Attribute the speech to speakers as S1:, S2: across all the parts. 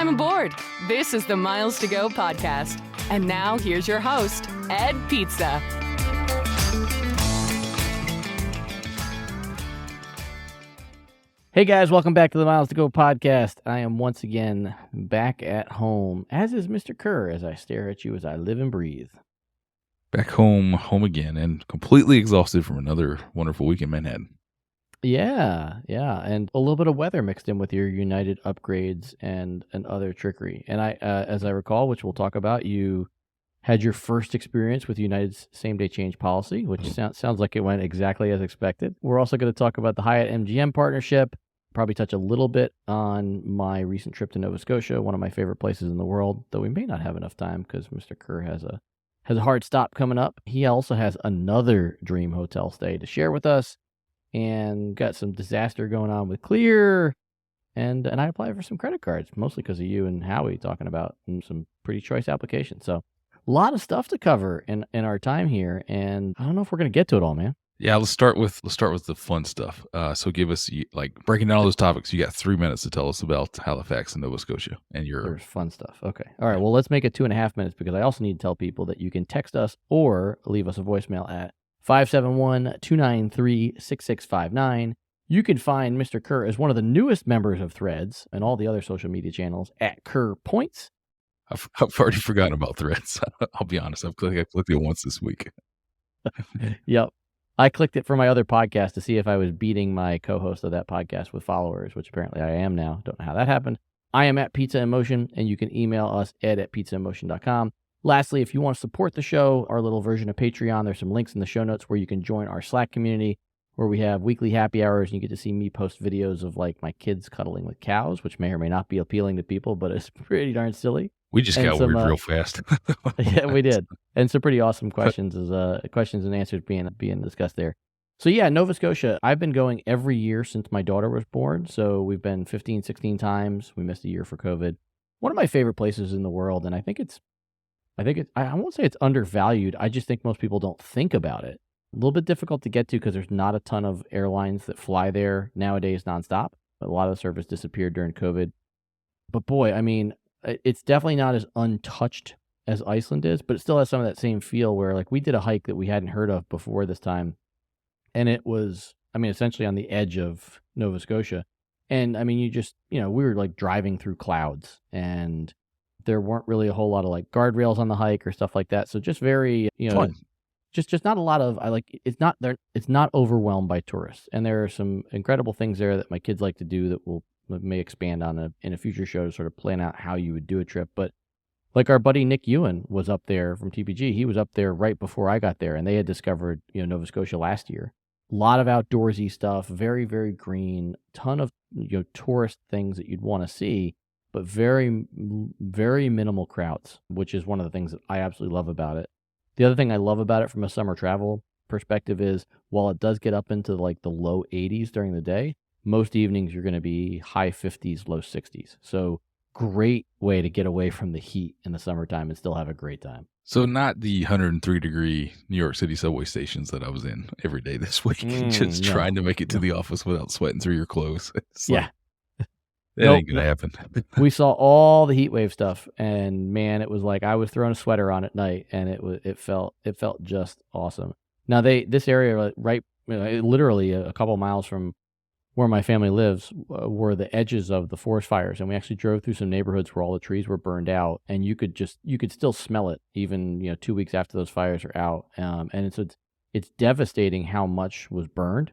S1: time aboard. This is the Miles to Go podcast. And now here's your host, Ed Pizza.
S2: Hey guys, welcome back to the Miles to Go podcast. I am once again back at home, as is Mr. Kerr, as I stare at you as I live and breathe.
S3: Back home again, and completely exhausted from another wonderful week in Manhattan.
S2: Yeah, and a little bit of weather mixed in with your United upgrades and other trickery. And I, as I recall, which we'll talk about, you had your first experience with United's same-day change policy, which sounds like it went exactly as expected. We're also going to talk about the Hyatt MGM partnership, probably touch a little bit on my recent trip to Nova Scotia, one of my favorite places in the world, though we may not have enough time because Mr. Kerr has a hard stop coming up. He also has another dream hotel stay to share with us, and got some disaster going on with Clear, and I applied for some credit cards, mostly because of you and Howie talking about some pretty choice applications. So a lot of stuff to cover in our time here, and I don't know if we're going to get to it all, man.
S3: Yeah, let's start with the fun stuff. So give us, like, breaking down all those topics. You got 3 minutes to tell us about Halifax and Nova Scotia and
S2: There's fun stuff. Okay. All right. Well, let's make it 2.5 minutes, because I also need to tell people that you can text us or leave us a voicemail at 571-293-6659. You can find Mr. Kerr as one of the newest members of Threads and all the other social media channels at Kerr Points.
S3: I've already forgotten about Threads. I'll be honest. I clicked it once this week.
S2: Yep. I clicked it for my other podcast to see if I was beating my co-host of that podcast with followers, which apparently I am now. Don't know how that happened. I am at Pizza in Motion, and you can email us, ed@pizzainmotion.com. Lastly, if you want to support the show, our little version of Patreon, there's some links in the show notes where you can join our Slack community, where we have weekly happy hours, and you get to see me post videos of, like, my kids cuddling with cows, which may or may not be appealing to people, but it's pretty darn silly.
S3: We just got weird real fast.
S2: Yeah, we did. And some pretty awesome questions questions and answers being discussed there. So yeah, Nova Scotia, I've been going every year since my daughter was born. So we've been 15, 16 times. We missed a year for COVID. One of my favorite places in the world, and I won't say it's undervalued. I just think most people don't think about it. A little bit difficult to get to because there's not a ton of airlines that fly there nowadays nonstop. A lot of the service disappeared during COVID. But boy, I mean, it's definitely not as untouched as Iceland is, but it still has some of that same feel where, like, we did a hike that we hadn't heard of before this time. And it was, I mean, essentially on the edge of Nova Scotia. And I mean, we were like driving through clouds, and there weren't really a whole lot of like guardrails on the hike or stuff like that. So just very,
S3: Fun.
S2: just not a lot of, it's not overwhelmed by tourists. And there are some incredible things there that my kids like to do that may expand on in a future show to sort of plan out how you would do a trip. But like our buddy Nick Ewan was up there from TPG. He was up there right before I got there, and they had discovered, Nova Scotia last year. A lot of outdoorsy stuff, very, very green, ton of, tourist things that you'd want to see, but very, very minimal crowds, which is one of the things that I absolutely love about it. The other thing I love about it from a summer travel perspective is, while it does get up into like the low 80s during the day, most evenings you're going to be high 50s, low 60s. So great way to get away from the heat in the summertime and still have a great time.
S3: So not the 103-degree New York City subway stations that I was in every day this week, just trying to make it to the office without sweating through your clothes.
S2: Yeah.
S3: That ain't going to happen.
S2: We saw all the heat wave stuff, and man, it was like I was throwing a sweater on at night, and it felt just awesome. Now this area, right, literally a couple miles from where my family lives, were the edges of the forest fires, and we actually drove through some neighborhoods where all the trees were burned out, and you could still smell it even 2 weeks after those fires are out. And it's devastating how much was burned.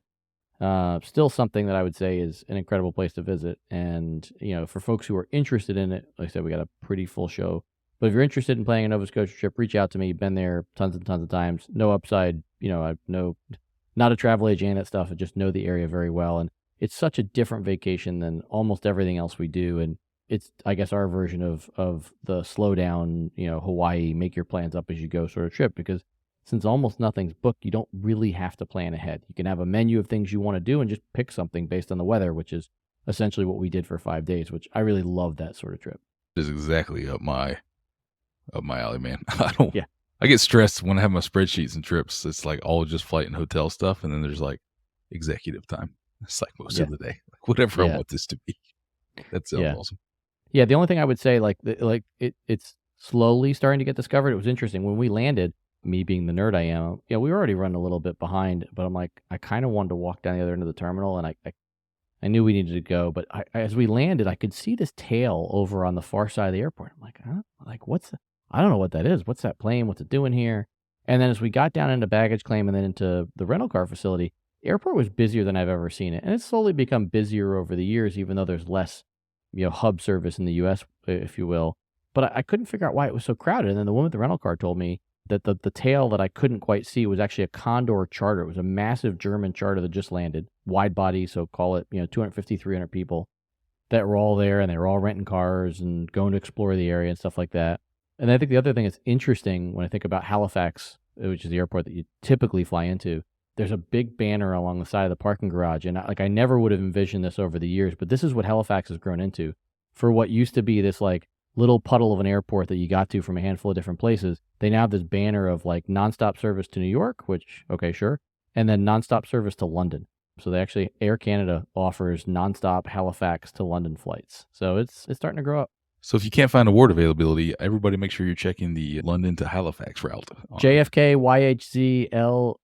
S2: Still something that I would say is an incredible place to visit, and for folks who are interested in it, like I said, we got a pretty full show. But if you're interested in planning a Nova Scotia trip, reach out to me. Been there tons and tons of times. No upside, not a travel agent, that stuff. I just know the area very well, and it's such a different vacation than almost everything else we do. And it's, I guess, our version of the slow down, Hawaii, make your plans up as you go sort of trip, because since almost nothing's booked, you don't really have to plan ahead. You can have a menu of things you want to do and just pick something based on the weather, which is essentially what we did for 5 days, which I really love that sort of trip.
S3: It's exactly up my alley, man. I get stressed when I have my spreadsheets and trips. It's like all just flight and hotel stuff, and then there's like executive time. It's like most of the day, like whatever I want this to be. That's so awesome.
S2: Yeah, the only thing I would say, it's slowly starting to get discovered. It was interesting when we landed. Me being the nerd I am, we were already running a little bit behind, but I'm like, I kind of wanted to walk down the other end of the terminal, and I knew we needed to go. But as we landed, I could see this tail over on the far side of the airport. I'm like, huh? Like, I don't know what that is. What's that plane? What's it doing here? And then as we got down into baggage claim and then into the rental car facility, the airport was busier than I've ever seen it, and it's slowly become busier over the years, even though there's less hub service in the U.S., if you will. But I couldn't figure out why it was so crowded. And then the woman at the rental car told me that the tail that I couldn't quite see was actually a Condor charter. It was a massive German charter that just landed, wide body, so call it 250, 300 people that were all there, and they were all renting cars and going to explore the area and stuff like that. And I think the other thing that's interesting when I think about Halifax, which is the airport that you typically fly into, there's a big banner along the side of the parking garage. And I never would have envisioned this over the years, but this is what Halifax has grown into. For what used to be this little puddle of an airport that you got to from a handful of different places, they now have this banner of nonstop service to New York, which, okay, sure, and then nonstop service to London. So they actually, Air Canada offers nonstop Halifax to London flights. So it's starting to grow up.
S3: So if you can't find award availability, everybody make sure you're checking the London to Halifax route.
S2: JFK, YHZ, I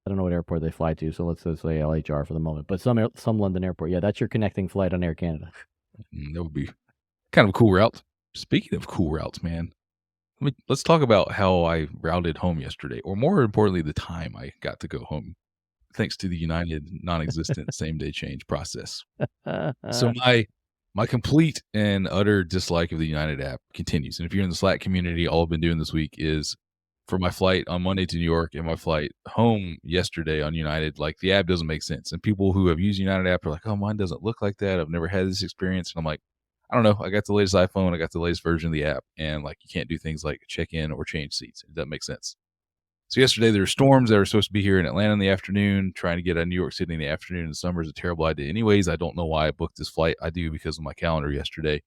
S2: don't know what airport they fly to, so let's say LHR for the moment. But some London airport, yeah, that's your connecting flight on Air Canada.
S3: That would be kind of a cool route. Speaking of cool routes, man, let's talk about how I routed home yesterday, or more importantly, the time I got to go home, thanks to the United non-existent same-day change process. So my complete and utter dislike of the United app continues. And if you're in the Slack community, all I've been doing this week is for my flight on Monday to New York and my flight home yesterday on United, the app doesn't make sense. And people who have used United app are like, oh, mine doesn't look like that. I've never had this experience. And I'm like, I don't know. I got the latest iPhone. I got the latest version of the app. And you can't do things like check in or change seats. It doesn't make sense. So yesterday there were storms that were supposed to be here in Atlanta in the afternoon. Trying to get out of New York City in the afternoon in the summer is a terrible idea. Anyways, I don't know why I booked this flight. I do because of my calendar yesterday.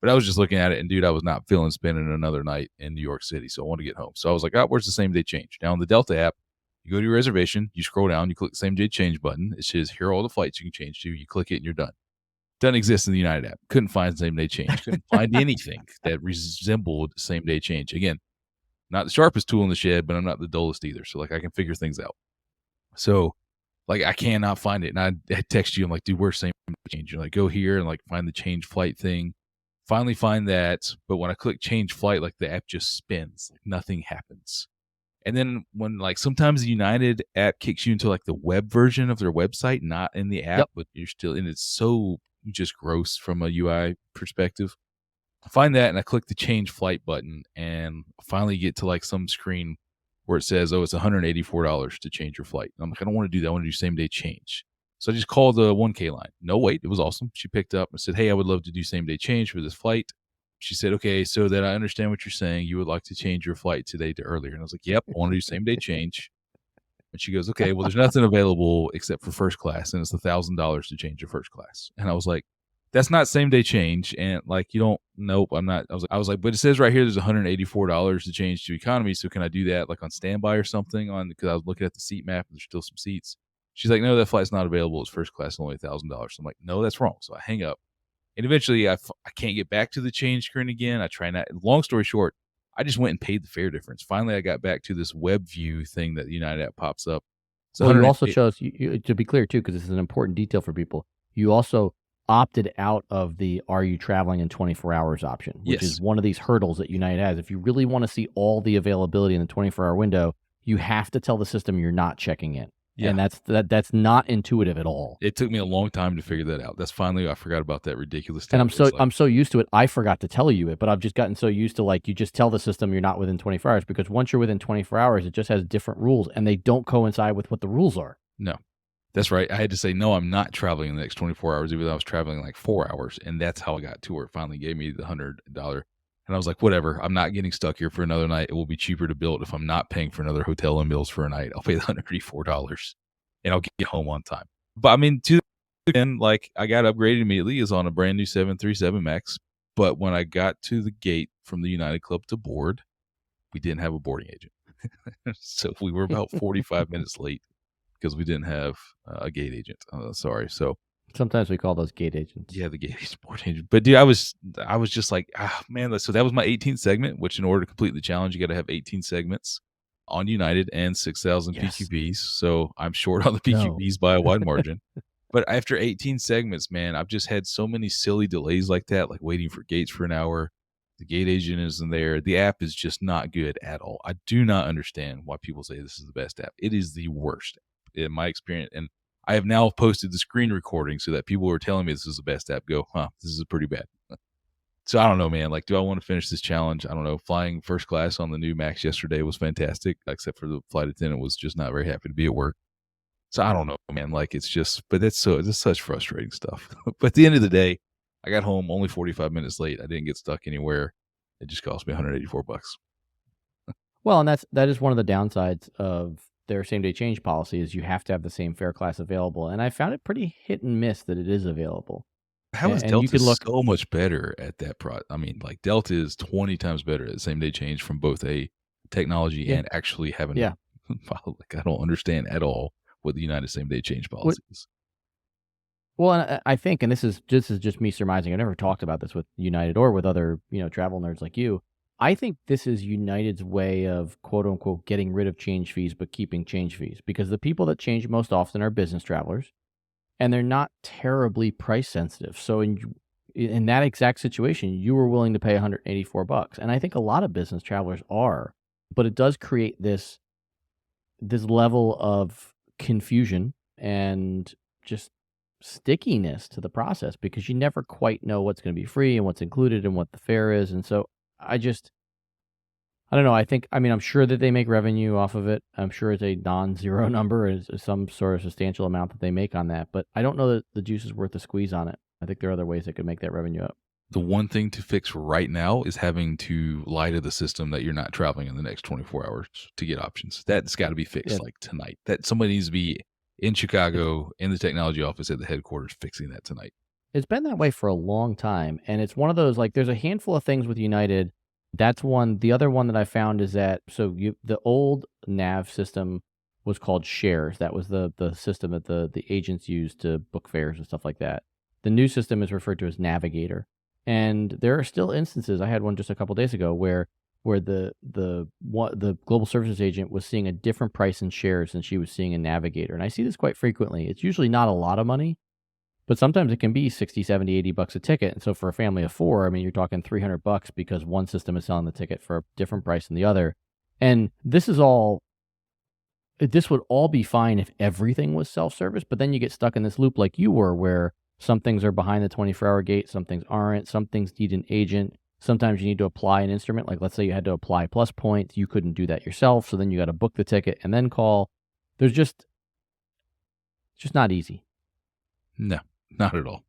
S3: But I was just looking at it, and dude, I was not feeling spending another night in New York City. So I wanted to get home. So I was like, where's the same day change? Now on the Delta app, you go to your reservation, you scroll down, you click the same day change button. It says, here are all the flights you can change to. You click it and you're done. Doesn't exist in the United app. Couldn't find same day change. Couldn't find anything that resembled same day change. Again, not the sharpest tool in the shed, but I'm not the dullest either. So I can figure things out. So I cannot find it. And I text you. I'm like, dude, where's same day change? You're like, go here and find the change flight thing. Finally find that. But when I click change flight, the app just spins. Nothing happens. And then when sometimes the United app kicks you into the web version of their website, not in the app,
S2: Yep.
S3: but you're still in. It's so just gross from a UI perspective. I find that and I click the change flight button and finally get to some screen where it says, oh, it's $184 to change your flight. I'm like, I don't want to do that. I want to do same day change. So I just called the 1K line. No, wait, it was awesome. She picked up and said, hey, I would love to do same day change for this flight. She said, okay, so that I understand what you're saying. You would like to change your flight today to earlier. And I was like, yep, I want to do same day change. And she goes, okay, well, there's nothing available except for first class, and it's $1,000 to change your first class. And I was like, that's not same day change. And you don't, nope, I'm not. I was like, but it says right here, there's $184 to change to economy. So can I do that on standby or something because I was looking at the seat map and there's still some seats. She's like, no, that flight's not available. It's first class, only $1,000. I'm like, no, that's wrong. So I hang up. And eventually I can't get back to the change screen again. I try not. Long story short, I just went and paid the fare difference. Finally, I got back to this web view thing that the United app pops up.
S2: So you also chose, to be clear too, because this is an important detail for people, you also opted out of the are you traveling in 24 hours option, which is one of these hurdles that United has. If you really want to see all the availability in the 24-hour window, you have to tell the system you're not checking in. Yeah. And that's not intuitive at all.
S3: It took me a long time to figure that out. That's finally, I forgot about that ridiculous
S2: thing. And I'm so used to it. I forgot to tell you it, but I've just gotten so used to you just tell the system you're not within 24 hours because once you're within 24 hours, it just has different rules and they don't coincide with what the rules are.
S3: No, that's right. I had to say, no, I'm not traveling in the next 24 hours, even though I was traveling 4 hours. And that's how I got to where it finally gave me the $100. And I was like, whatever, I'm not getting stuck here for another night. It will be cheaper to build if I'm not paying for another hotel and meals for a night. I'll pay the $184. And I'll get home on time. But I mean, I got upgraded immediately. Is on a brand new 737 MAX. But when I got to the gate from the United Club to board, we didn't have a boarding agent. So we were about 45 minutes late because we didn't have a gate agent. Sorry. So
S2: Sometimes we call those gate agents.
S3: Yeah, the gate sport agent. But dude, I was just like, man. So that was my 18th segment. Which, in order to complete the challenge, you got to have 18 segments on United and 6,000
S2: Yes.
S3: PQBs. So I'm short on the
S2: No.
S3: PQBs by a wide margin. But after 18 segments, man, I've just had so many silly delays like that, like waiting for gates for an hour. The gate agent isn't there. The app is just not good at all. I do not understand why people say this is the best app. It is the worst in my experience. And I have now posted the screen recording so that people who are telling me this is the best app go, this is pretty bad. So I don't know, man. Like, do I want to finish this challenge? I don't know. Flying first class on the new Max yesterday was fantastic, except for the flight attendant was just not very happy to be at work. So I don't know, man. Like, it's just, but it's such frustrating stuff. But at the end of the day, I got home only 45 minutes late. I didn't get stuck anywhere. It just cost me $184.
S2: Well, and that is one of the downsides of their same-day change policy is you have to have the same fare class available. And I found it pretty hit and miss that it is available.
S3: How is
S2: And
S3: Delta
S2: you could look,
S3: so much better at that I mean, like, Delta is 20 times better at same day change from both a technology
S2: Yeah.
S3: and actually having
S2: Yeah.
S3: like, I don't understand at all what the United same day change policy is.
S2: well, and I think, and this is just me surmising. I've never talked about this with United or with other, travel nerds like you. I think this is United's way of quote unquote getting rid of change fees, but keeping change fees because the people that change most often are business travelers and they're not terribly price sensitive. So in that exact situation, you were willing to pay $184. And I think a lot of business travelers are, but it does create this level of confusion and just stickiness to the process because you never quite know what's going to be free and what's included and what the fare is. And so I don't know. I'm sure that they make revenue off of it. I'm sure it's a non-zero number, is some sort of substantial amount that they make on that. But I don't know that the juice is worth the squeeze on it. I think there are other ways that could make that revenue up.
S3: The one thing to fix right now is having to lie to the system that you're not traveling in the next 24 hours to get options. That's got to be fixed like tonight. That somebody needs to be in Chicago in the technology office at the headquarters fixing that tonight.
S2: It's been that way for a long time. And it's one of those, like, there's a handful of things with United. That's one. The other one that I found is that, the old nav system was called Shares. That was the system that the agents used to book fares and stuff like that. The new system is referred to as Navigator. And there are still instances. I had one just a couple days ago where the global services agent was seeing a different price in Shares than she was seeing in Navigator. And I see this quite frequently. It's usually not a lot of money, but sometimes it can be 60, 70, $80 a ticket. And so for a family of four, I mean, you're talking $300 because one system is selling the ticket for a different price than the other. And this would all be fine if everything was self-service, but then you get stuck in this loop like you were, where some things are behind the 24-hour gate, some things aren't, some things need an agent. Sometimes you need to apply an instrument. Like, let's say you had to apply plus points. You couldn't do that yourself. So then you got to book the ticket and then call. It's just not easy.
S3: No, not at all.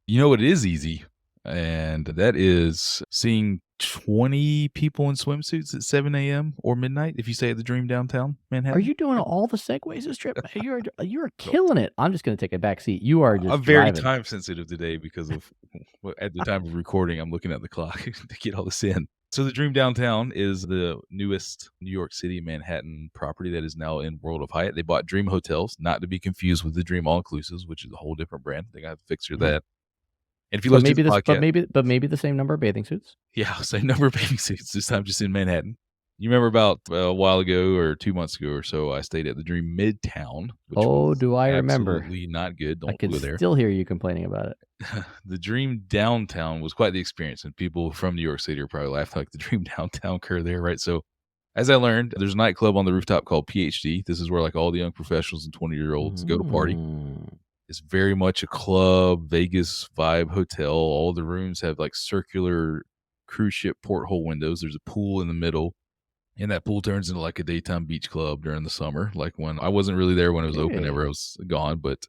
S3: You know what is easy? And that is seeing 20 people in swimsuits at 7 a.m. or midnight if you stay at the Dream downtown Manhattan.
S2: Are you doing all the segues this trip? You're killing it. I'm just going to take a back seat. You are just
S3: I'm very
S2: driving.
S3: time sensitive today because of at the time of recording, I'm looking at the clock to get all this in. So the Dream Downtown is the newest New York City Manhattan property that is now in World of Hyatt. They bought Dream Hotels, not to be confused with the Dream All Inclusives, which is a whole different brand. They got to fix that. And if you listen to the podcast,
S2: but maybe the same number of bathing suits.
S3: Yeah, same number of bathing suits. This time just in Manhattan. You remember about a while ago or 2 months ago or so, I stayed at the Dream Midtown. Which
S2: do I remember?
S3: Absolutely not good. Don't
S2: I can
S3: go there.
S2: Still hear you complaining about it.
S3: The Dream Downtown was quite the experience, and people from New York City are probably laughing like the Dream Downtown curve there, right? So, as I learned, there's a nightclub on the rooftop called PhD. This is where like all the young professionals and 20-year-olds go to party. It's very much a club, Vegas vibe hotel. All the rooms have like circular cruise ship porthole windows. There's a pool in the middle, and that pool turns into like a daytime beach club during the summer. Like when I wasn't really there when it was open, everywhere was gone. But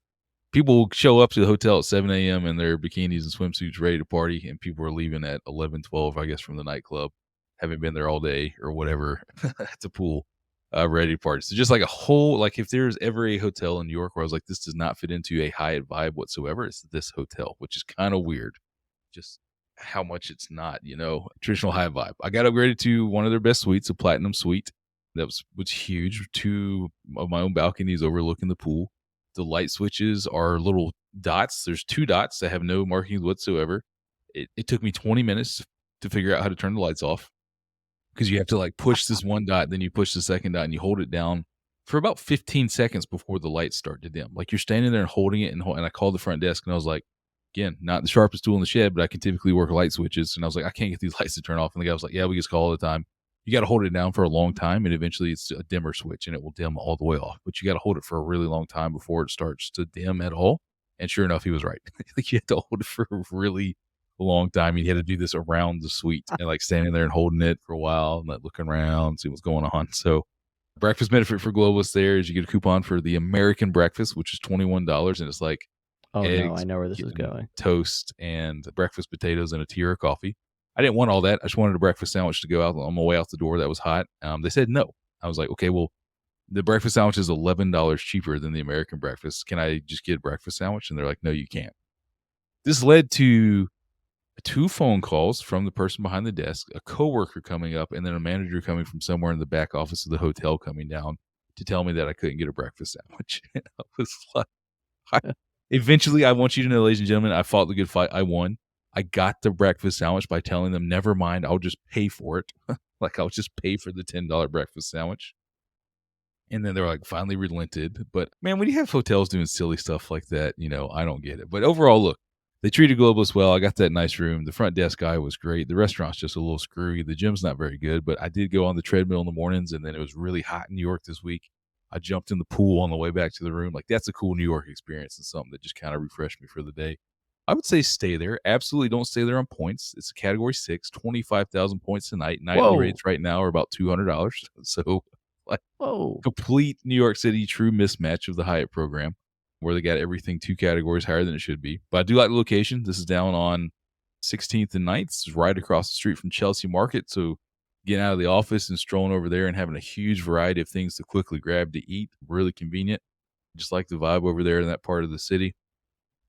S3: people show up to the hotel at 7 a.m. in their bikinis and swimsuits ready to party, and people are leaving at 11, 12, I guess, from the nightclub, having been there all day or whatever at the pool. Ready to party. So just like a whole, like if there's ever a hotel in New York where I was like, this does not fit into a Hyatt vibe whatsoever, it's this hotel, which is kind of weird. Just how much it's not, traditional Hyatt vibe. I got upgraded to one of their best suites, a platinum suite. That was huge. 2 of my own balconies overlooking the pool. The light switches are little dots. There's 2 dots that have no markings whatsoever. It took me 20 minutes to figure out how to turn the lights off, because you have to like push this one dot, then you push the second dot, and you hold it down for about 15 seconds before the lights start to dim. Like you're standing there and holding it, and I called the front desk and I was like, again, not the sharpest tool in the shed, but I can typically work light switches. And I was like, I can't get these lights to turn off. And the guy was like, yeah, we just call all the time. You got to hold it down for a long time, and eventually it's a dimmer switch and it will dim all the way off. But you got to hold it for a really long time before it starts to dim at all. And sure enough, he was right. Like you had to hold it for a really long time. You had to do this around the suite and like standing there and holding it for a while and like looking around, see what's going on. So breakfast benefit for globalists there is you get a coupon for the American breakfast, which is $21, and it's like eggs,
S2: no, I know where this is going.
S3: toast, and breakfast potatoes and a tea or coffee. I didn't want all that. I just wanted a breakfast sandwich to go out on my way out the door that was hot. They said no. I was like, okay, well, the breakfast sandwich is $11 cheaper than the American breakfast. Can I just get a breakfast sandwich? And they're like, no, you can't. This led to 2 phone calls from the person behind the desk, a coworker coming up, and then a manager coming from somewhere in the back office of the hotel coming down to tell me that I couldn't get a breakfast sandwich. And I was like, eventually, I want you to know, ladies and gentlemen, I fought the good fight. I won. I got the breakfast sandwich by telling them, never mind, I'll just pay for it. Like I'll just pay for the $10 breakfast sandwich. And then they were like, finally relented. But man, when you have hotels doing silly stuff like that, I don't get it. But overall, look, they treated globalists well. I got that nice room. The front desk guy was great. The restaurant's just a little screwy. The gym's not very good, but I did go on the treadmill in the mornings, and then it was really hot in New York this week. I jumped in the pool on the way back to the room. Like that's a cool New York experience and something that just kind of refreshed me for the day. I would say stay there. Absolutely don't stay there on points. It's a category 6, 25,000 points a night. Nightly rates right now are about $200. So like complete New York City true mismatch of the Hyatt program, where they got everything 2 categories higher than it should be. But I do like the location. This is down on 16th and 9th. It's right across the street from Chelsea Market. So getting out of the office and strolling over there and having a huge variety of things to quickly grab to eat, really convenient. Just like the vibe over there in that part of the city.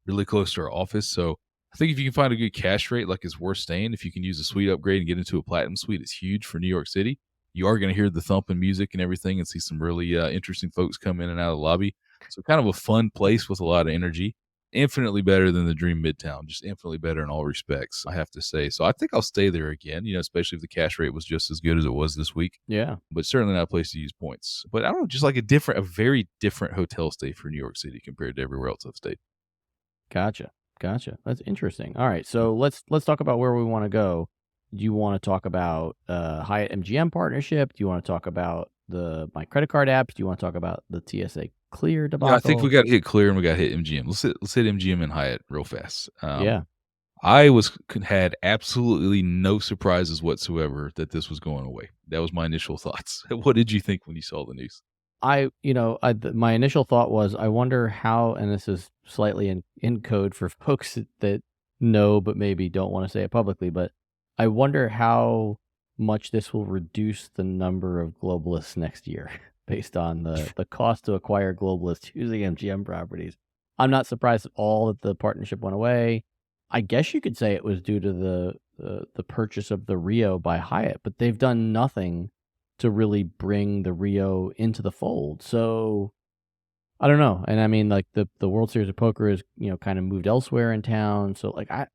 S3: Really close to our office. So I think if you can find a good cash rate, like it's worth staying. If you can use a suite upgrade and get into a platinum suite, it's huge for New York City. You are going to hear the thumping music and everything and see some really interesting folks come in and out of the lobby. So kind of a fun place with a lot of energy. Infinitely better than the Dream Midtown. Just infinitely better in all respects, I have to say. So I think I'll stay there again, especially if the cash rate was just as good as it was this week.
S2: Yeah.
S3: But certainly not a place to use points. But I don't know, just like a very different hotel stay for New York City compared to everywhere else I've stayed.
S2: Gotcha. That's interesting. All right, so let's talk about where we want to go. Do you want to talk about Hyatt MGM partnership? Do you want to talk about my credit card apps? Do you want to talk about the TSA Clear debacle?
S3: Yeah, I think we got to hit Clear and we got to hit MGM. Let's hit MGM and Hyatt real fast.
S2: Yeah.
S3: I had absolutely no surprises whatsoever that this was going away. That was my initial thoughts. What did you think when you saw the news?
S2: My initial thought was, I wonder how, and this is slightly in code for folks that know but maybe don't want to say it publicly, but I wonder how much this will reduce the number of globalists next year based on the cost to acquire globalists using MGM properties. I'm not surprised at all that the partnership went away. I guess you could say it was due to the purchase of the Rio by Hyatt, but they've done nothing to really bring the Rio into the fold. So I don't know. And I mean, like the World Series of Poker is, kind of moved elsewhere in town. So like, I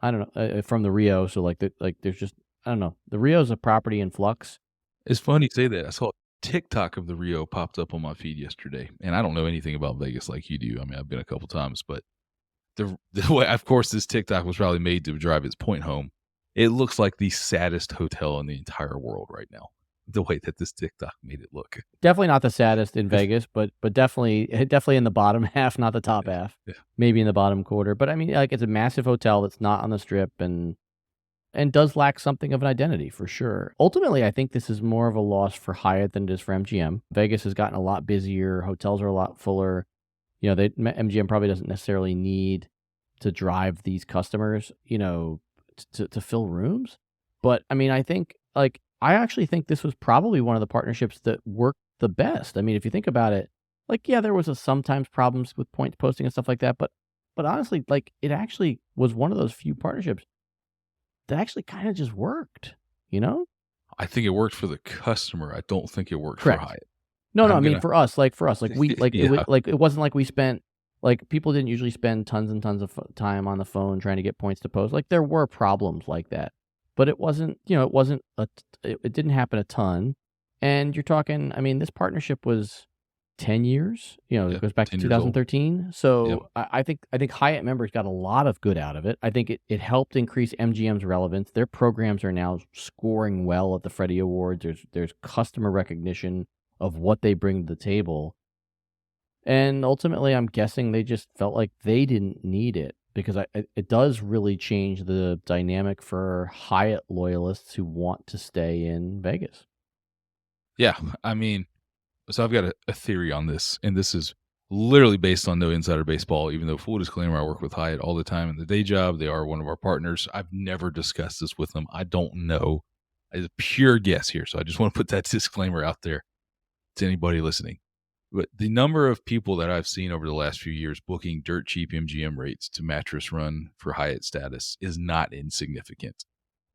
S2: don't know, from the Rio. So there's just, I don't know. The Rio's a property in flux.
S3: It's funny you say that. I saw a TikTok of the Rio popped up on my feed yesterday, and I don't know anything about Vegas like you do. I mean, I've been a couple times, but the way, of course, this TikTok was probably made to drive its point home. It looks like the saddest hotel in the entire world right now. The way that this TikTok made it look.
S2: Definitely not the saddest in Vegas, but definitely in the bottom half, not the top half.
S3: Yeah.
S2: Maybe in the bottom quarter. But I mean, like, it's a massive hotel that's not on the Strip and does lack something of an identity for sure. Ultimately, I think this is more of a loss for Hyatt than it is for MGM. Vegas has gotten a lot busier. Hotels are a lot fuller. MGM probably doesn't necessarily need to drive these customers, to fill rooms. But I mean, I actually think this was probably one of the partnerships that worked the best. I mean, if you think about it, there was sometimes problems with points posting and stuff like that, but honestly, it actually was one of those few partnerships that actually kind of just worked,
S3: I think it worked for the customer. I don't think it worked
S2: Correct.
S3: for Hyatt.
S2: No, I mean for us, it wasn't like we spent Like, people didn't usually spend tons and tons of time on the phone trying to get points to post. Like, there were problems like that, but it wasn't, it didn't happen a ton. And you're talking, I mean, this partnership was 10 years, it
S3: Yeah,
S2: goes back to
S3: 10 years old.
S2: 2013.
S3: Yep.
S2: So I think Hyatt members got a lot of good out of it. I think it helped increase MGM's relevance. Their programs are now scoring well at the Freddie Awards. There's customer recognition of what they bring to the table. And ultimately, I'm guessing they just felt like they didn't need it, because it does really change the dynamic for Hyatt loyalists who want to stay in Vegas.
S3: Yeah, I mean, so I've got a theory on this, and this is literally based on no insider baseball, even though, full disclaimer, I work with Hyatt all the time in the day job. They are one of our partners. I've never discussed this with them. I don't know. It's a pure guess here, so I just want to put that disclaimer out there to anybody listening. But the number of people that I've seen over the last few years booking dirt cheap MGM rates to mattress run for Hyatt status is not insignificant.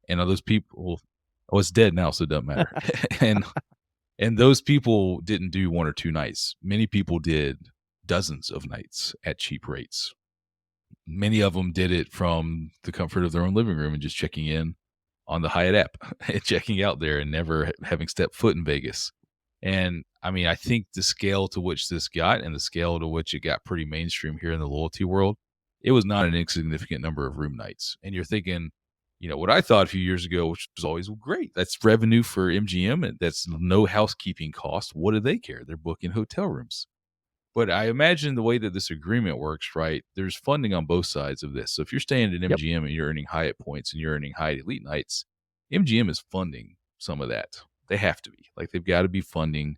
S3: And those people, it's dead now, so it doesn't matter. And those people didn't do 1 or 2 nights. Many people did dozens of nights at cheap rates. Many of them did it from the comfort of their own living room and just checking in on the Hyatt app and checking out there and never having stepped foot in Vegas. And I mean, I think the scale to which this got and the scale to which it got pretty mainstream here in the loyalty world, it was not an insignificant number of room nights. And you're thinking, what I thought a few years ago, which was always great. That's revenue for MGM, and that's no housekeeping cost. What do they care? They're booking hotel rooms. But I imagine the way that this agreement works, right, there's funding on both sides of this. So if you're staying at MGM and you're earning Hyatt points and you're earning Hyatt Elite nights, MGM is funding some of that. They have to be. Like, they've got to be funding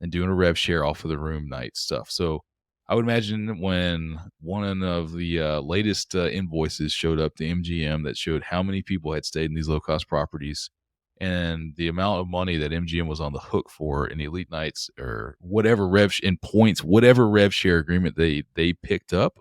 S3: and doing a rev share off of the room night stuff. So I would imagine when one of the latest invoices showed up to MGM that showed how many people had stayed in these low-cost properties and the amount of money that MGM was on the hook for in Elite Nights or whatever in points, whatever rev share agreement they picked up,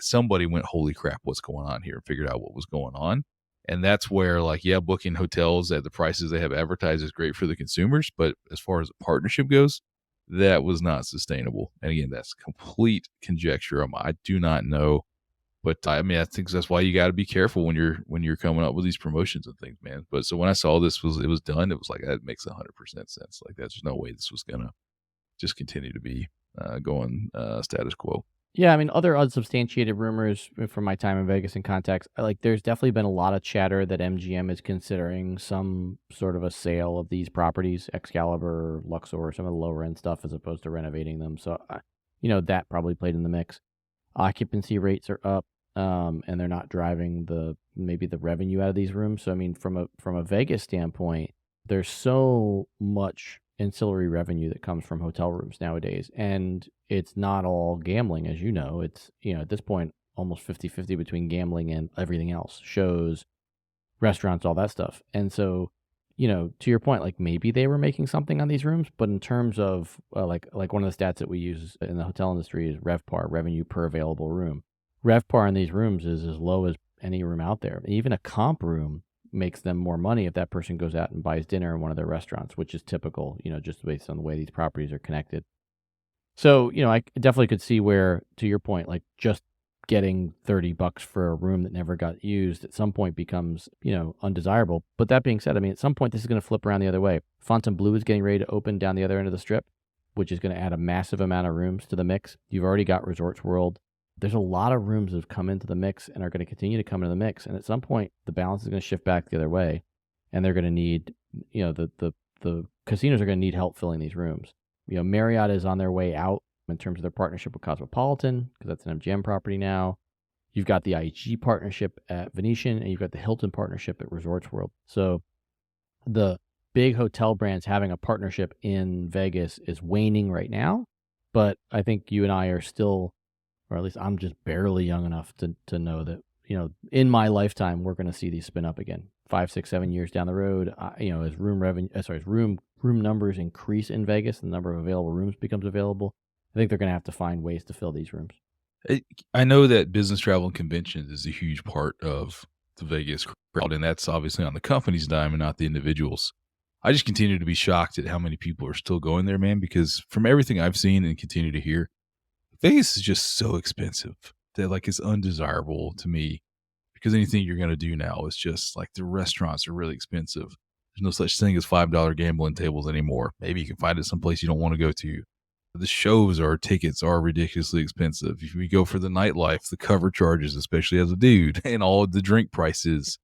S3: somebody went, holy crap, what's going on here, and figured out what was going on. And that's where, booking hotels at the prices they have advertised is great for the consumers. But as far as the partnership goes, that was not sustainable. And again, that's complete conjecture. I do not know. But I mean, I think that's why you got to be careful when you're coming up with these promotions and things, man. But so when I saw it was done, it was like, that makes 100% sense. Like, there's no way this was gonna just continue to be going status quo.
S2: Yeah, I mean, other unsubstantiated rumors from my time in Vegas and contacts, there's definitely been a lot of chatter that MGM is considering some sort of a sale of these properties, Excalibur, Luxor, some of the lower end stuff, as opposed to renovating them. So, that probably played in the mix. Occupancy rates are up, and they're not driving maybe the revenue out of these rooms. So, I mean, from a Vegas standpoint, there's so much ancillary revenue that comes from hotel rooms nowadays, and it's not all gambling, as you know. It's, at this point, almost 50-50 between gambling and everything else, shows, restaurants, all that stuff. And so, to your point, like, maybe they were making something on these rooms, but in terms of like one of the stats that we use in the hotel industry is RevPAR, revenue per available room. RevPAR in these rooms is as low as any room out there. Even a comp room makes them more money if that person goes out and buys dinner in one of their restaurants, which is typical, just based on the way these properties are connected. So, I definitely could see where, to your point, like, just getting $30 for a room that never got used at some point becomes, undesirable. But that being said, I mean, at some point this is going to flip around the other way. Fontainebleau is getting ready to open down the other end of the strip, which is going to add a massive amount of rooms to the mix. You've already got Resorts World. There's a lot of rooms that have come into the mix and are going to continue to come into the mix. And at some point, the balance is going to shift back the other way. And they're going to need, the casinos are going to need help filling these rooms. Marriott is on their way out in terms of their partnership with Cosmopolitan, because that's an MGM property now. You've got the IHG partnership at Venetian, and you've got the Hilton partnership at Resorts World. So the big hotel brands having a partnership in Vegas is waning right now. But I think you and I are still, or at least I'm just barely young enough to know that, in my lifetime, we're going to see these spin up again. 5, 6, 7 years down the road, as room numbers increase in Vegas, the number of available rooms becomes available, I think they're going to have to find ways to fill these rooms.
S3: I know that business travel and conventions is a huge part of the Vegas crowd, and that's obviously on the company's dime and not the individuals. I just continue to be shocked at how many people are still going there, man, because from everything I've seen and continue to hear, Vegas is just so expensive that like it's undesirable to me because anything you're going to do now is just like the restaurants are really expensive. There's no such thing as $5 gambling tables anymore. Maybe you can find it someplace you don't want to go to. The shows or tickets are ridiculously expensive. If we go for the nightlife, the cover charges, especially as a dude, and all the drink prices.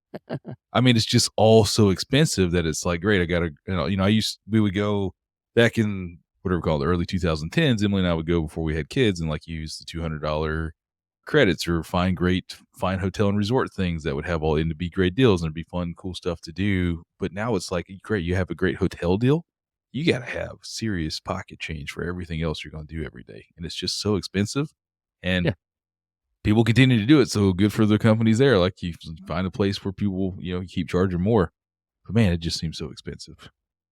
S3: I mean, it's just all so expensive that it's like, great, I got to, we would go back in whatever we call the early 2010s. Emily and I would go before we had kids and like use the $200 credits or find hotel and resort things that would have all in to be great deals and it'd be fun, cool stuff to do. But now it's like, great, you have a great hotel deal. You got to have serious pocket change for everything else you're going to do every day. And it's just so expensive. And people continue to do it. So good for the companies there. Like you find a place where people, you keep charging more. But man, it just seems so expensive.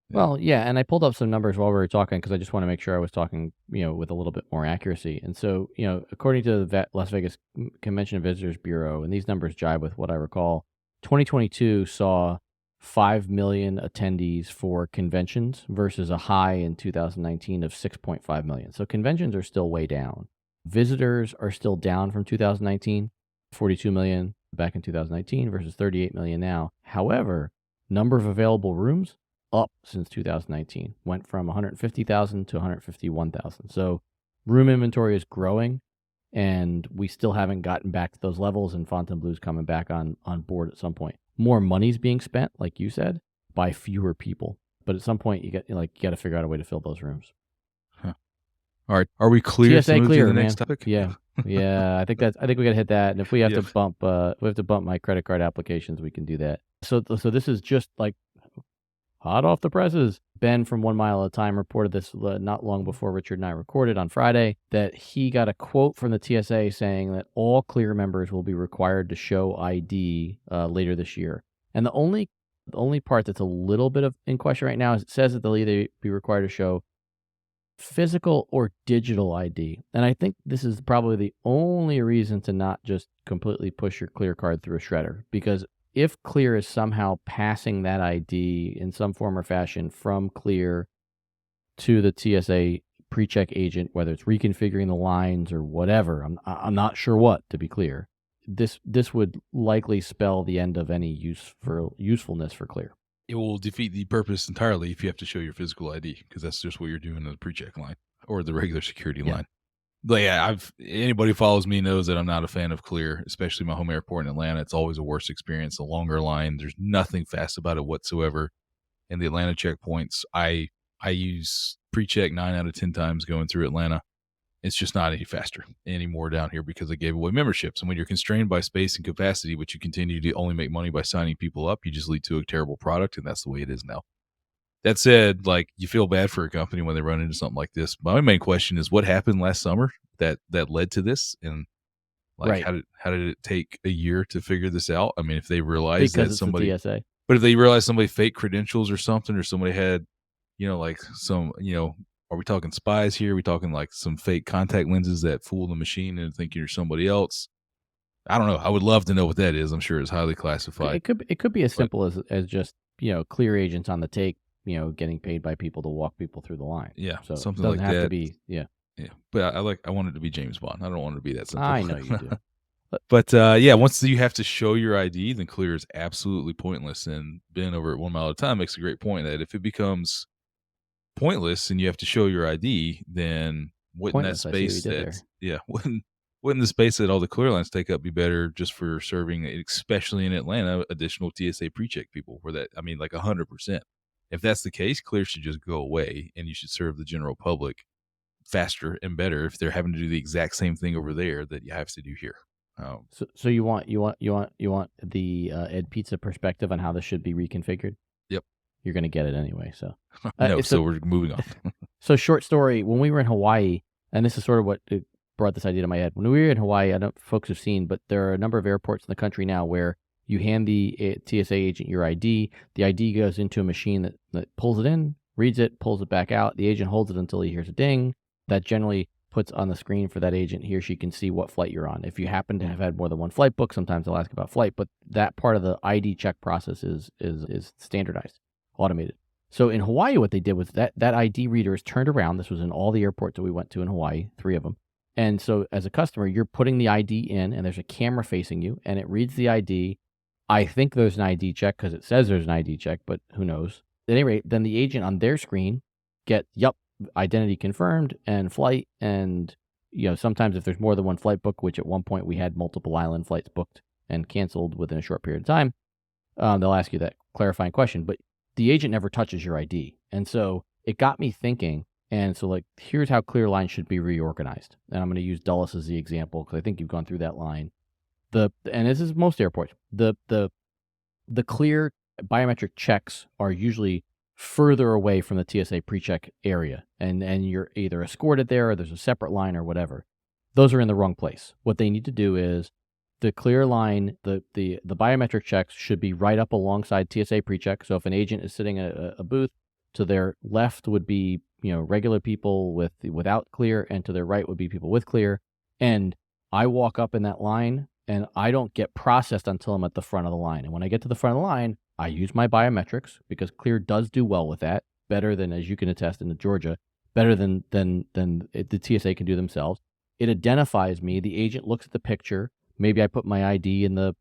S3: Yeah.
S2: Well, yeah. And I pulled up some numbers while we were talking because I just want to make sure I was talking, with a little bit more accuracy. And so, according to the Las Vegas Convention and Visitors Bureau, and these numbers jibe with what I recall, 2022 saw 5 million attendees for conventions versus a high in 2019 of 6.5 million. So conventions are still way down. Visitors are still down from 2019, 42 million back in 2019 versus 38 million now. However, number of available rooms up since 2019, went from 150,000 to 151,000. So room inventory is growing, and we still haven't gotten back to those levels, and Fontainebleau's coming back on board at some point. More money's being spent, like you said, by fewer people. But at some point, you got to figure out a way to fill those rooms.
S3: Huh. All right, are we clear?
S2: TSA clear,
S3: to the
S2: man.
S3: next topic?
S2: Yeah, yeah. I think we got to hit that. And if we have to bump, my credit card applications, we can do that. So this is just like hot off the presses. Ben from 1 Mile at a Time reported this not long before Richard and I recorded on Friday, that he got a quote from the TSA saying that all Clear members will be required to show ID later this year. And the only part that's a little bit in question right now is it says that they'll either be required to show physical or digital ID. And I think this is probably the only reason to not just completely push your Clear card through a shredder, because if Clear is somehow passing that ID in some form or fashion from Clear to the TSA pre-check agent, whether it's reconfiguring the lines or whatever, I'm not sure what, to be clear, this would likely spell the end of any usefulness for Clear.
S3: It will defeat the purpose entirely if you have to show your physical ID, because that's just what you're doing in the pre-check line or the regular security line. But yeah, anybody who follows me knows that I'm not a fan of Clear, especially my home airport in Atlanta. It's always a worse experience, a longer line. There's nothing fast about it whatsoever. And the Atlanta checkpoints, I use pre-check 9 out of 10 times going through Atlanta. It's just not any faster anymore down here because they gave away memberships. And when you're constrained by space and capacity, but you continue to only make money by signing people up, you just lead to a terrible product. And that's the way it is now. That said, like, you feel bad for a company when they run into something like this. My main question is what happened last summer that led to this, and like how did it take a year to figure this out? I mean, if they realized that somebody,
S2: TSA.
S3: But if they realized somebody fake credentials or something, or somebody had, like some, are we talking spies here? Are we talking like some fake contact lenses that fool the machine and think you're somebody else? I don't know. I would love to know what that is. I'm sure it's highly classified.
S2: It could be as simple as just Clear agents on the take, getting paid by people to walk people through the line.
S3: Yeah,
S2: so
S3: something
S2: it
S3: like
S2: doesn't have
S3: that.
S2: to be, yeah.
S3: But I want it to be James Bond. I don't want it to be that simple.
S2: I know you do.
S3: But once you have to show your ID, then Clear is absolutely pointless. And Ben over at 1 Mile at a Time makes a great point that if it becomes pointless and you have to show your ID, then wouldn't that space wouldn't the space that all the Clear lines take up be better just for serving, especially in Atlanta, additional TSA pre-check people? Where that, I mean, like 100%. If that's the case, Clear should just go away, and you should serve the general public faster and better if they're having to do the exact same thing over there that you have to do here.
S2: So you want the Ed Pizza perspective on how this should be reconfigured?
S3: Yep.
S2: You're going to get it anyway. So
S3: so we're moving on.
S2: So short story, when we were in Hawaii, and this is sort of what brought this idea to my head. When we were in Hawaii, I don't know if folks have seen, but there are a number of airports in the country now where you hand the TSA agent your ID. The ID goes into a machine that pulls it in, reads it, pulls it back out. The agent holds it until he hears a ding. That generally puts on the screen for that agent, he or she can see what flight you're on. If you happen to have had more than one flight book, sometimes they'll ask about flight, but that part of the ID check process is standardized, automated. So in Hawaii, what they did was that ID reader is turned around. This was in all the airports that we went to in Hawaii, 3 of them. And so as a customer, you're putting the ID in, and there's a camera facing you, and it reads the ID. I think there's an ID check because it says there's an ID check, but who knows? At any rate, then the agent on their screen identity confirmed and flight. And, sometimes if there's more than one flight book, which at one point we had multiple island flights booked and canceled within a short period of time, they'll ask you that clarifying question. But the agent never touches your ID. And so it got me thinking. And so, here's how ClearLine should be reorganized. And I'm going to use Dulles as the example because I think you've gone through that line. And this is most airports. The clear biometric checks are usually further away from the TSA pre-check area, and you're either escorted there or there's a separate line or whatever. Those are in the wrong place. What they need to do is the clear line, the biometric checks should be right up alongside TSA pre-check. So if an agent is sitting at a booth, to their left would be regular people without clear, and to their right would be people with clear. And I walk up in that line, and I don't get processed until I'm at the front of the line. And when I get to the front of the line, I use my biometrics because Clear does do well with that, better than, as you can attest in Georgia, better than the TSA can do themselves. It identifies me. The agent looks at the picture. Maybe I put my ID in the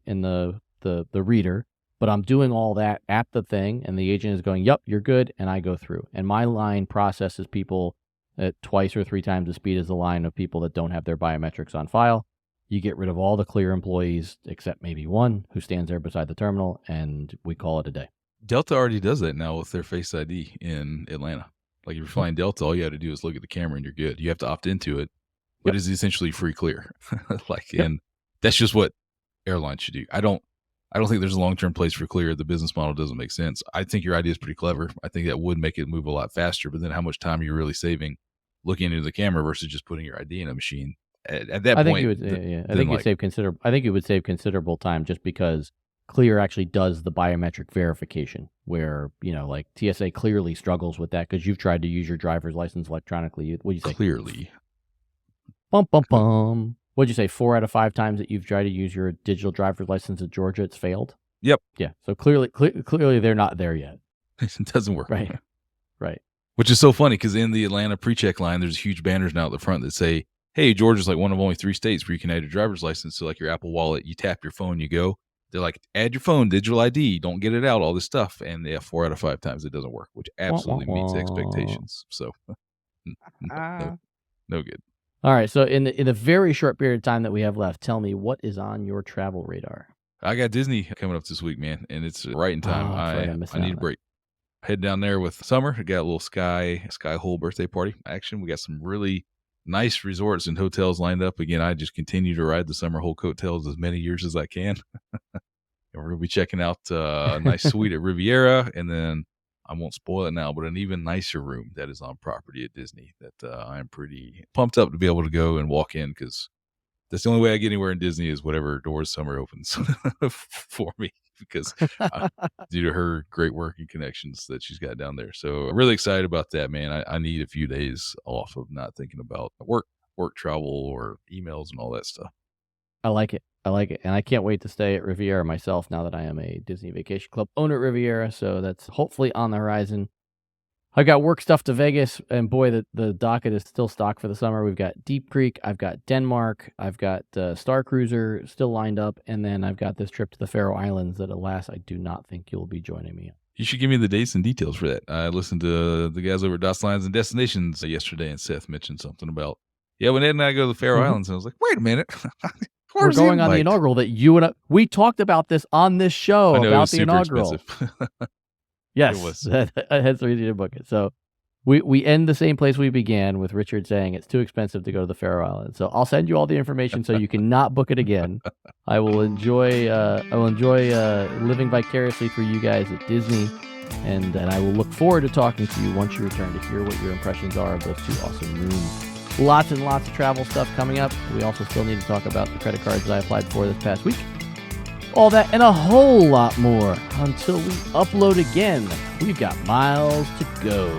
S2: reader, but I'm doing all that at the thing, and the agent is going, "Yep, you're good," and I go through. And my line processes people at twice or three times the speed as the line of people that don't have their biometrics on file. You get rid of all the Clear employees except maybe one who stands there beside the terminal, and we call it a day.
S3: Delta already does that now with their Face ID in Atlanta. Like if you're flying Delta, all you have to do is look at the camera and you're good. You have to opt into it, but it's essentially free Clear. And that's just what airlines should do. I don't think there's a long-term place for Clear. The business model doesn't make sense. I think your idea is pretty clever. I think that would make it move a lot faster, but then how much time are you really saving looking into the camera versus just putting your ID in a machine? At that point, I think you would save considerable time just because Clear actually does the biometric verification, where TSA clearly struggles with that because you've tried to use your driver's license electronically. What'd you say? Clearly.
S2: Bum bum bum. What'd you say? 4 out of 5 times that you've tried to use your digital driver's license in Georgia, it's failed.
S3: Yep.
S2: Yeah. So clearly they're not there yet.
S3: It doesn't work.
S2: Right. Right.
S3: Which is so funny because in the Atlanta pre-check line, there's huge banners now at the front that say, "Hey, Georgia's like one of only 3 states where you can add your driver's license to like your Apple Wallet. You tap your phone, you go." They're like, "Add your phone, digital ID, don't get it out, all this stuff." And 4 out of 5 times it doesn't work, which absolutely meets expectations. So no good.
S2: All right. So in the very short period of time that we have left, tell me, what is on your travel radar?
S3: I got Disney coming up this week, man, and it's right in time. I need a break. Head down there with summer. I got a little Sky Hole birthday party action. We got some really nice resorts and hotels lined up. Again, I just continue to ride the summer Hole coattails as many years as I can. And we're going to be checking out a nice suite at Riviera, and then I won't spoil it now, but an even nicer room that is on property at Disney that I'm pretty pumped up to be able to go and walk in, because that's the only way I get anywhere in Disney is whatever doors summer opens for me, because due to her great work and connections that she's got down there. So I'm really excited about that, man. I need a few days off of not thinking about work travel or emails and all that stuff.
S2: I like it. And I can't wait to stay at Riviera myself now that I am a Disney Vacation Club owner at Riviera. So that's hopefully on the horizon. I got work stuff to Vegas, and boy, the docket is still stocked for the summer. We've got Deep Creek, I've got Denmark, I've got Star Cruiser still lined up, and then I've got this trip to the Faroe Islands that, alas, I do not think you'll be joining me on.
S3: You should give me the dates and details for that. I listened to the guys over at Dots, Lines, and Destinations yesterday, and Seth mentioned something about, when Ed and I go to the Faroe Islands, and I was like, wait a minute.
S2: We're going on the inaugural that you and we talked about this on this show about the inaugural. Yes, that's the reason to book it. So we end the same place we began, with Richard saying it's too expensive to go to the Faroe Islands. So I'll send you all the information so you can not book it again. I will enjoy living vicariously for you guys at Disney, and I will look forward to talking to you once you return to hear what your impressions are of those 2 awesome rooms. Lots and lots of travel stuff coming up. We also still need to talk about the credit cards that I applied for this past week. All that and a whole lot more until we upload again. We've got miles to go.